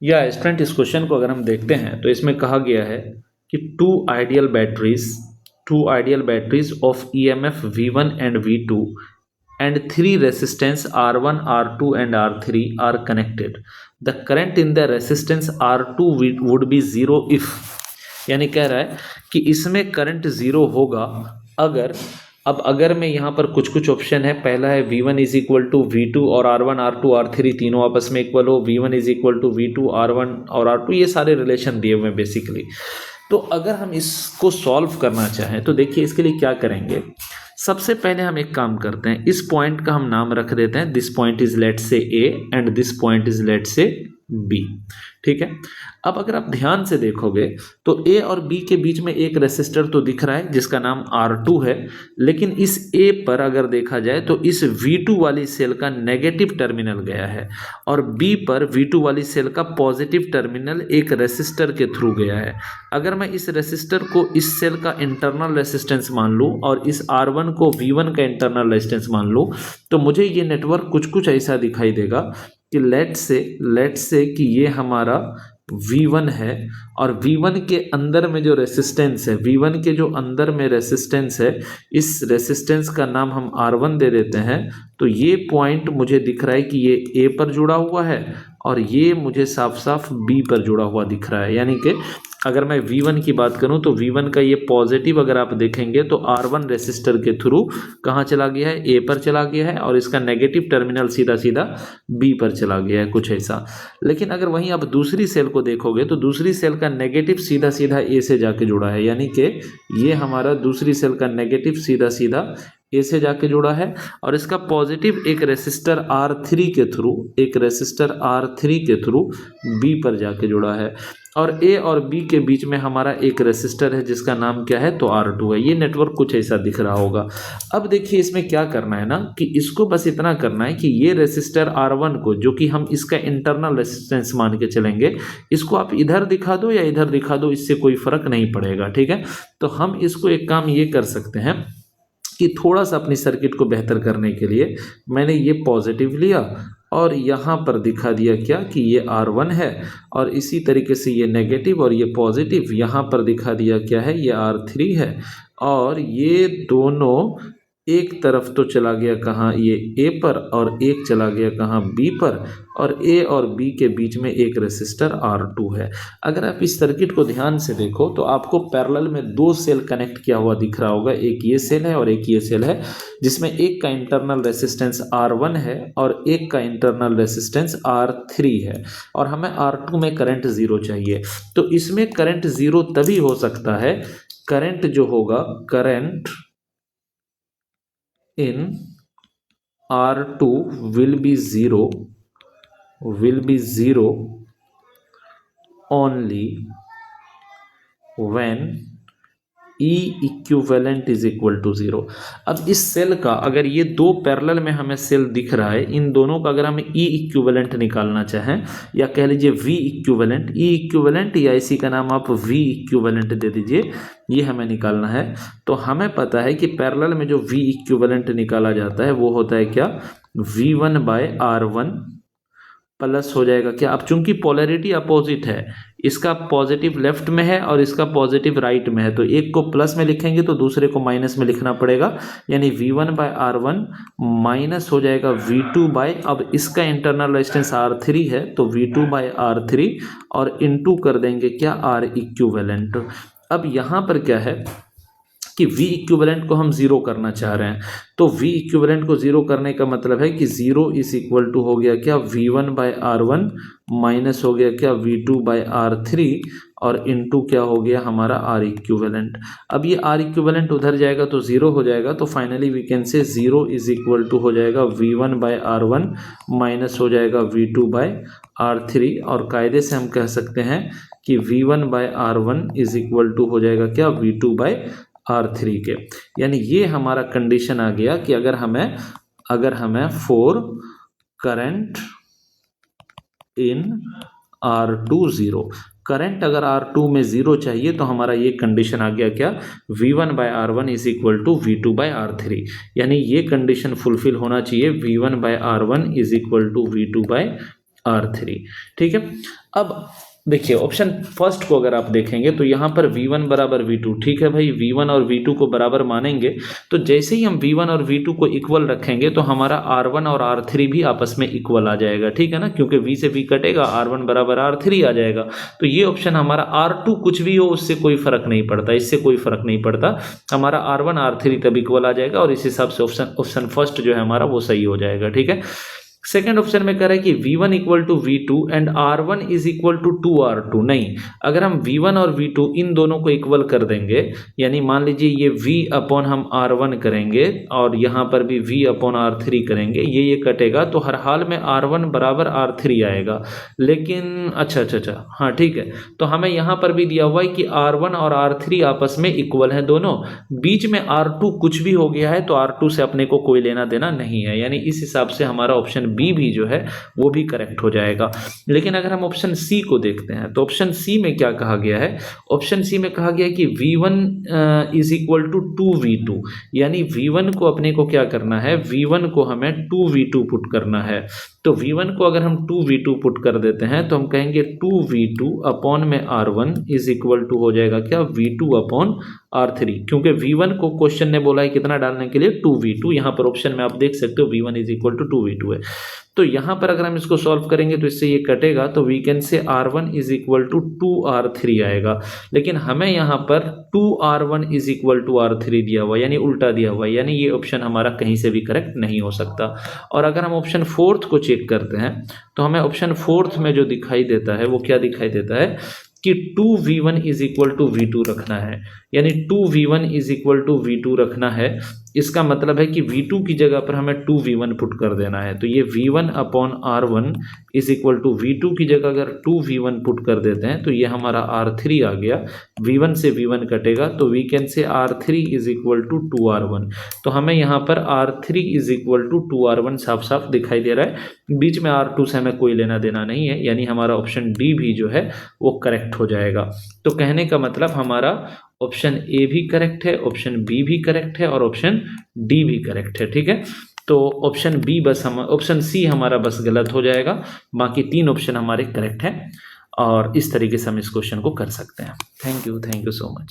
या स्टूडेंट इस क्वेश्चन को अगर हम देखते हैं तो इसमें कहा गया है कि two ideal batteries of EMF V1 and V2 and three resistance R1, R2 and R3 are connected. The current in the resistance R2 would be zero if, यानी कह रहा है कि इसमें करंट जीरो होगा अगर, अब अगर मैं यहाँ पर कुछ कुछ ऑप्शन है, पहला है V1 is equal to V2 और R1 R2 R3 तीनों आपस में इक्वल हो, V1 is equal to V2 R1 और R2, ये सारे रिलेशन दिए हुए हैं बेसिकली। तो अगर हम इसको सॉल्व करना चाहें तो देखिए इसके लिए क्या करेंगे। सबसे पहले हम एक काम करते हैं, इस पॉइंट का हम नाम रख देते हैं, this point is let say A and this point is let say B, ठीक है। अब अगर आप ध्यान से देखोगे तो ए और बी के बीच में एक रेसिस्टर तो दिख रहा है जिसका नाम R2 है, लेकिन इस ए पर अगर देखा जाए तो इस V2 वाली सेल का नेगेटिव टर्मिनल गया है और बी पर V2 वाली सेल का पॉजिटिव टर्मिनल एक रेसिस्टर के थ्रू गया है। अगर मैं इस रेसिस्टर को इस सेल का इंटरनल रेसिस्टेंस मान लूँ और इस R1 को V1 का इंटरनल रेसिस्टेंस मान लूँ तो मुझे ये नेटवर्क कुछ कुछ ऐसा दिखाई देगा कि लेट से कि ये हमारा V1 है और V1 के अंदर में जो रेसिस्टेंस है, V1 के जो अंदर में रेसिस्टेंस है, इस रेसिस्टेंस का नाम हम R1 दे देते हैं। तो ये पॉइंट मुझे दिख रहा है कि ये A पर जुड़ा हुआ है और ये मुझे साफ साफ B पर जुड़ा हुआ दिख रहा है। यानी कि अगर मैं V1 की बात करूं तो V1 का ये पॉजिटिव अगर आप देखेंगे तो R1 रेसिस्टर के थ्रू कहाँ चला गया है, A पर चला गया है और इसका नेगेटिव टर्मिनल सीधा सीधा B पर चला गया है, कुछ ऐसा। लेकिन अगर वहीं आप दूसरी सेल को देखोगे तो दूसरी सेल का नेगेटिव सीधा सीधा A से जाके जुड़ा है, यानी कि ये हमारा दूसरी सेल का नेगेटिव सीधा सीधा ए से जाके जुड़ा है और इसका पॉजिटिव एक रेसिस्टर R3 के थ्रू बी पर जाके जुड़ा है और ए और बी के बीच में हमारा एक रेसिस्टर है जिसका नाम क्या है, तो R2 है। ये नेटवर्क कुछ ऐसा दिख रहा होगा। अब देखिए इसमें क्या करना है ना कि इसको बस इतना करना है कि ये रेसिस्टर R1 को, जो कि हम इसका इंटरनल रेसिस्टेंस मान के चलेंगे, इसको आप इधर दिखा दो या इधर दिखा दो, इससे कोई फर्क नहीं पड़ेगा, ठीक है। तो हम इसको एक काम ये कर सकते हैं कि थोड़ा सा अपनी सर्किट को बेहतर करने के लिए मैंने ये पॉजिटिव लिया और यहाँ पर दिखा दिया क्या कि ये R1 है और इसी तरीके से ये नेगेटिव और ये पॉजिटिव यहाँ पर दिखा दिया क्या है, ये R3 है और ये दोनों एक तरफ तो चला गया कहाँ, ये A पर, और एक चला गया कहाँ, B पर, और A और B के बीच में एक रेसिस्टर R2 है। अगर आप इस सर्किट को ध्यान से देखो तो आपको पैरेलल में दो सेल कनेक्ट किया हुआ दिख रहा होगा, एक ये सेल है और एक ये सेल है, जिसमें एक का इंटरनल रेसिस्टेंस R1 है और एक का इंटरनल रेसिस्टेंस R3 है और हमें R2 में करंट जीरो चाहिए। तो इसमें करंट जीरो तभी हो सकता है, करंट जो होगा, current in R2 will be zero only when E equivalent is equal to zero. अब इस सेल का, अगर ये दो पैरेलल में हमें सेल दिख रहा है, इन दोनों का अगर हमें E इक्विवेलेंट निकालना चाहें या कह लीजिए V इक्विवेलेंट, E इक्विवेलेंट या इसी का नाम आप V इक्विवेलेंट दे दीजिए, ये हमें निकालना है। तो हमें पता है कि पैरेलल में जो V इक्विवेलेंट निकाला जाता है वो होता है क्या, V1/R1 प्लस हो जाएगा क्या, अब चूंकि पोलैरिटी अपोजिट है, इसका पॉजिटिव लेफ्ट में है और इसका पॉजिटिव राइट में है, तो एक को प्लस में लिखेंगे तो दूसरे को माइनस में लिखना पड़ेगा, यानी V1/R1 माइनस हो जाएगा V2 बाय, अब इसका इंटरनल रेजिस्टेंस R3 है तो V2/R3 और इनटू कर देंगे क्या, R इक्विवेलेंट। अब यहाँ पर क्या है कि V इक्विवेलेंट को हम जीरो करना चाह रहे हैं, तो V इक्विवेलेंट को जीरो करने का मतलब है कि जीरो इज इक्वल टू हो गया क्या, V1/R1 माइनस हो गया क्या, V2/R3 और इनटू क्या हो गया हमारा R इक्विवेलेंट। अब ये R इक्विवेलेंट उधर जाएगा तो जीरो हो जाएगा, तो finally we can say zero is equal to हो जाएगा V1/R1 माइनस हो जाएगा V2/R3 और कायदे से हम कह सकते हैं कि V1/R1 इज इक्वल टू हो जाएगा क्या, V2/R3 के। यानी ये हमारा कंडीशन आ गया कि अगर हमें for current in R2 zero, current अगर R2 में जीरो चाहिए तो हमारा ये कंडीशन आ गया क्या, V1/R1 is equal to V2/R3, यानी ये कंडीशन फुलफिल होना चाहिए, V1/R1 is equal to V2/R3। R3। ठीक है, अब देखिए ऑप्शन फर्स्ट को अगर आप देखेंगे तो यहाँ पर V1 बराबर V2, ठीक है भाई, V1 और V2 को बराबर मानेंगे तो जैसे ही हम V1 और V2 को इक्वल रखेंगे तो हमारा R1 और R3 भी आपस में इक्वल आ जाएगा, ठीक है ना, क्योंकि V से V कटेगा, R1 बराबर R3 आ जाएगा। तो ये ऑप्शन हमारा R2 कुछ भी हो उससे कोई फर्क नहीं पड़ता, इससे कोई फर्क नहीं पड़ता, हमारा R1 R3 तब इक्वल आ जाएगा और इस हिसाब से ऑप्शन फर्स्ट जो है हमारा वो सही हो जाएगा। ठीक है, सेकेंड ऑप्शन में कह रहा है कि V1 equal to V2 and R1 is equal to 2R2। नहीं, अगर हम V1 और V2 इन दोनों को इक्वल कर देंगे, यानी मान लीजिए ये V अपॉन हम R1 करेंगे और यहाँ पर भी V अपॉन R3 करेंगे, ये कटेगा तो हर हाल में R1 बराबर R3 आएगा। लेकिन अच्छा, हाँ ठीक है, तो हमें यहाँ पर भी दिया हुआ है कि R1 और R3 आपस में इक्वल है दोनों, बीच में R2 कुछ भी हो गया है तो R2 से अपने को कोई लेना देना नहीं है, यानी इस हिसाब से हमारा ऑप्शन बी भी जो है वो भी करेक्ट हो जाएगा। लेकिन अगर हम ऑप्शन सी को देखते हैं तो ऑप्शन सी में क्या कहा गया है, ऑप्शन सी में कहा गया है कि V1 is equal to 2V2, यानी V1 को अपने को क्या करना है, V1 को हमें 2V2 पुट करना है। तो V1 को अगर हम 2V2 पुट कर देते हैं तो हम कहेंगे 2V2 अपॉन में R1 इज इक्वल टू हो जाएगा क्या, V2 अपॉन R3, क्योंकि V1 को क्वेश्चन ने बोला है कितना डालने के लिए, 2V2, यहाँ पर ऑप्शन में आप देख सकते हो V1 is equal to 2V2 है। तो यहाँ पर अगर हम इसको सॉल्व करेंगे तो इससे ये कटेगा, तो वी कैन से R1 is equal to 2R3 आएगा। लेकिन हमें यहाँ पर 2R1 is equal to R3 दिया हुआ, यानी उल्टा दिया हुआ, यानी ये ऑप्शन हमारा कहीं से भी करेक्ट नहीं हो सकता। और अगर हम ऑप्शन फोर्थ को चेक करते हैं तो हमें ऑप्शन फोर्थ में जो दिखाई देता है वो क्या दिखाई देता है कि 2V1 is equal to V2 रखना है, यानी 2V1 is equal to V2 रखना है। इसका मतलब है कि V2 की जगह पर हमें 2V1 पुट कर देना है। तो ये V1 upon R1 is equal to V2 की जगह अगर 2V1 पुट कर देते हैं तो ये हमारा R3 आ गया, V1 से V1 कटेगा तो वी कैन से R3 is equal to 2R1। तो हमें यहाँ पर R3 is equal to 2R1 साफ साफ दिखाई दे रहा है, बीच में R2 से हमें कोई लेना देना नहीं है, यानी हमारा ऑप्शन डी भी जो है वो करेक्ट हो जाएगा। तो कहने का मतलब हमारा ऑप्शन ए भी करेक्ट है, ऑप्शन बी भी करेक्ट है और ऑप्शन डी भी करेक्ट है। ठीक है, तो ऑप्शन बी बस हम ऑप्शन सी हमारा बस गलत हो जाएगा, बाकी तीन ऑप्शन हमारे करेक्ट हैं। और इस तरीके से हम इस क्वेश्चन को कर सकते हैं। Thank you so much.